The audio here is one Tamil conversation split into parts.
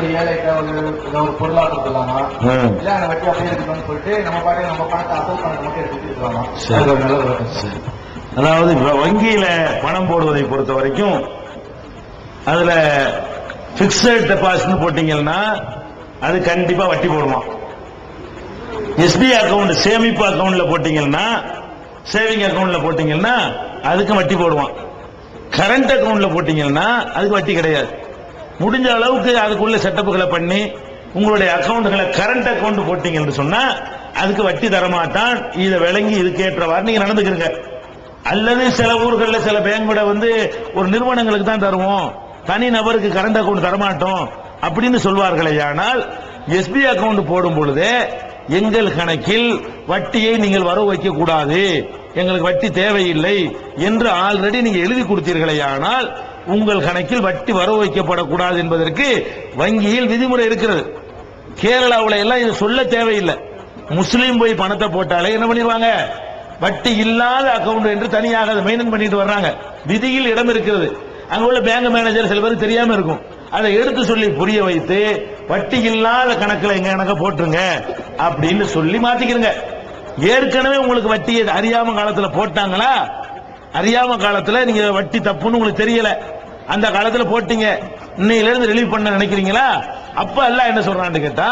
ஒரு ஏழைக்கு ஒரு பொருளா கொடுத்துடலாமா, இல்ல அந்த வட்டி அப்படியே இருக்கணும்னு சொல்லிட்டு நம்ம பாட்டு நம்ம பணத்தை அசல் பணத்தை மட்டும் எடுத்துட்டு இருக்கலாமா? நல்ல விளக்கம். அதாவது வங்கியில பணம் போடுவதை பொறுத்த வரைக்கும் அதுல பிக்சட் டெபாசிட் போட்டீங்கன்னா அது கண்டிப்பா வட்டி போடுவான். எஸ்பி அக்கவுண்ட் சேமிப்பு அக்கவுண்ட்ல போட்டீங்கன்னா, சேவிங் அக்கவுண்ட்ல போட்டீங்கன்னா அதுக்கு வட்டி போடுவான். கரண்ட் அக்கவுண்ட்ல போட்டீங்கன்னா அதுக்கு வட்டி கிடையாது. முடிஞ்ச அளவுக்கு அதுக்குள்ள செட்டப்புகளை பண்ணி உங்களுடைய அக்கவுண்ட்களை கரண்ட் அக்கவுண்ட் போட்டீங்கன்னு சொன்னா அதுக்கு வட்டி தரமாட்டான். இதை விளங்கி இதுக்கேற்றவாறு நீங்க நடந்துக்கிறீங்க. அல்லது சில ஊர்களில் சில பேங்கோட ஒரு நிறுவனங்களுக்கு தான் தருவோம், தனி நபருக்கு கரண்ட் அக்கவுண்ட் தரமாட்டோம் அப்படின்னு சொல்வார்களே. ஆனால் எஸ்பி அக்கவுண்ட் போடும் பொழுது எங்கள் கணக்கில் வட்டியை நீங்கள் வரவு வைக்க கூடாது, எங்களுக்கு வட்டி தேவையில்லை என்று ஆல்ரெடி நீங்க எழுதி கொடுத்தீர்களே. ஆனால் உங்கள் கணக்கில் வட்டி வரவு வைக்கப்படக்கூடாது என்பதற்கு வங்கியில் விதிமுறை இருக்கிறது. கேரளாவில் எல்லாம் இது சொல்ல தேவையில்லை. முஸ்லீம் போய் பணத்தை போட்டாலே என்ன பண்ணிடுவாங்க, வட்டி இல்லாத அக்கவுண்ட் என்று தனியாக அதை மெயின்டைன் பண்ணிட்டு வர்றாங்க. விதியில் இடம் இருக்கிறது. அங்க உள்ள பேங்க் மேனேஜர் சில பேருக்கு தெரியாம இருக்கும். அதை எடுத்து சொல்லி புரிய வைத்து வட்டி இல்லாத கணக்கில் எங்க கணக்க போட்டுருங்க அப்படின்னு சொல்லி மாத்திக்கிறங்க. ஏற்கனவே உங்களுக்கு வட்டியை அறியாம காலத்துல போட்டாங்களா, அறியாம காலத்துல நீங்க வட்டி தப்புன்னு உங்களுக்கு தெரியல, அந்த காலத்துல போட்டீங்க, இன்னையில இருந்து ரிலீவ் பண்ண நினைக்கிறீங்களா? அப்ப அல்லாஹ் என்ன சொல்றான்னு கேட்டா,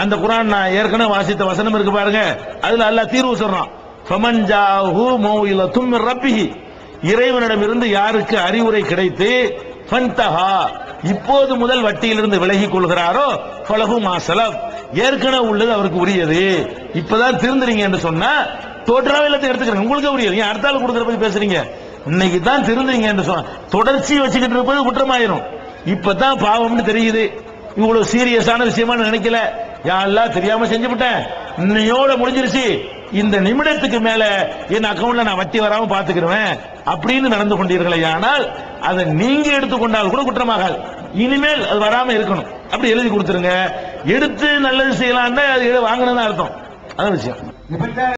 அந்த குர்ஆன் நான் ஏற்கனவே வாசித்த வசனம் இருக்கு பாருங்க, அதுல அல்லாஹ் தீர்வு சொல்றான். ஃபமன் ஜாஹு மௌஇலத்தும் மிர் ரப்பிஹி, இறைவனிடமிருந்து யாருக்கு அறிவுரை கிடைத்து ஃபன்தஹா, இப்போது முதல் வட்டியிலிருந்து விலகிக் கொள்கிறாரோ ஃபலஹு மா ஸலஃப், ஏற்கனவே உள்ளது அவருக்கு உரியது. இப்பதான் திருந்துறீங்க என்று சொன்னா டோட்டலாவே எல்லாத்தையும் எடுத்துக்கிறேன், உங்களுக்கு உரியது. ஏன் அடுத்த ஆள் கொடுக்கற பத்தி பேசுறீங்க? இன்னைக்கு தான் திருந்துறீங்க என்று சொன்னா தொடர்ச்சி வச்சுக்கிட்டு இருப்பது குற்றமாயிரும். இப்பதான் பாவம்னு தெரியுது, இவ்வளவு சீரியஸான விஷயமா நினைக்கல, யா அல்லாஹ் தெரியாம செஞ்சுவிட்டேன், இன்னையோட முடிஞ்சிருச்சு, இந்த நிமிடத்துக்கு மேல என் அக்கவுண்ட்ல நான் வட்டி வராம பாத்துக்கிறேன் அப்படின்னு நடந்து கொண்டீர்களே. ஆனால் அதை நீங்க எடுத்துக்கொண்டால் கூட குற்றமாகாது. இனிமேல் அது வராம இருக்கணும், அப்படி எழுதி கொடுத்துருங்க. எடுத்து நல்லது செய்யலாம்னா அது வாங்கினதான் அர்த்தம். அதான் விஷயம்.